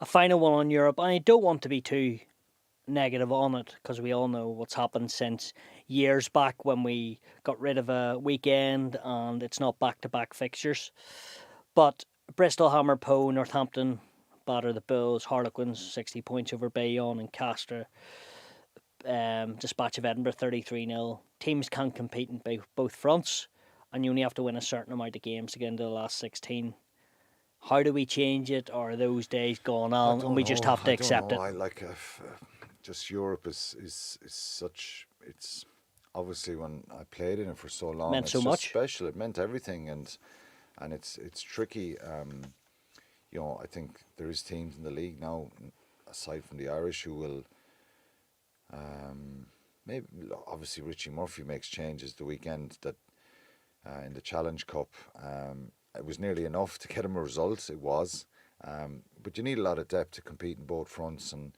a final one on Europe. I don't want to be too negative on it because we all know what's happened since years back when we got rid of a weekend and it's not back to back fixtures. But Bristol hammer Poe, Northampton batter the Bulls, Harlequins 60 points over Bayonne and Castres. Dispatch of Edinburgh 33-0. Teams can compete in both fronts, and you only have to win a certain amount of games to get into the last 16. How do we change it, or are those days gone I on and don't we just know. have to I don't accept know. it? I like just Europe is such. It's obviously when I played in it for so long, Meant so it's just much. special. It meant everything, and it's tricky. I think there is teams in the league now, aside from the Irish, who will maybe obviously Richie Murphy makes changes the weekend that in the Challenge Cup. It was nearly enough to get him a result. It was, but you need a lot of depth to compete in both fronts, and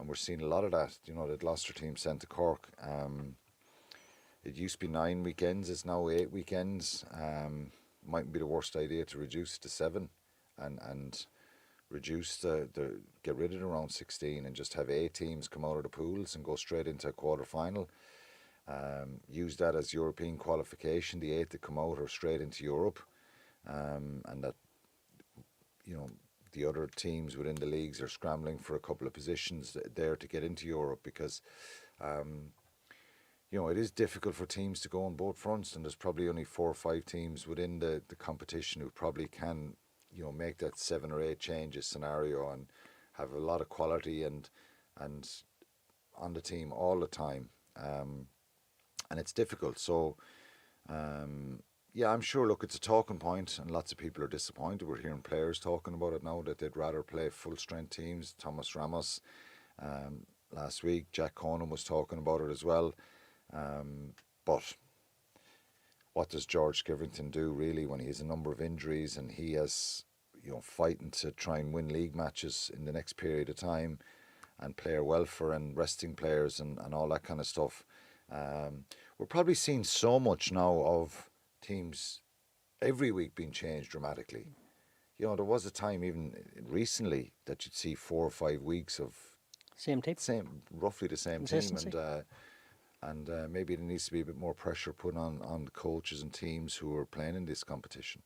we're seeing a lot of that. The Gloucester team sent to Cork. It used to be 9 weekends. It's now 8 weekends. Mightn't be the worst idea to reduce it to 7, and reduce the get rid of the round 16 and just have 8 teams come out of the pools and go straight into a quarter final. Use that as European qualification. The 8 that come out are straight into Europe, and that the other teams within the leagues are scrambling for a couple of positions there to get into Europe because it is difficult for teams to go on both fronts, and there's probably only 4 or 5 teams within the competition who probably can make that 7 or 8 changes scenario and have a lot of quality and on the team all the time. And it's difficult. So, I'm sure, look, it's a talking point and lots of people are disappointed. We're hearing players talking about it now that they'd rather play full-strength teams. Thomas Ramos last week, Jack Conan was talking about it as well. But what does George Skivington do really when he has a number of injuries and he has, fighting to try and win league matches in the next period of time and player welfare and resting players and all that kind of stuff? We're probably seeing so much now of teams every week being changed dramatically. There was a time even recently that you'd see 4 or 5 weeks of Same team. roughly the same team, and maybe there needs to be a bit more pressure put on the coaches and teams who are playing in this competition.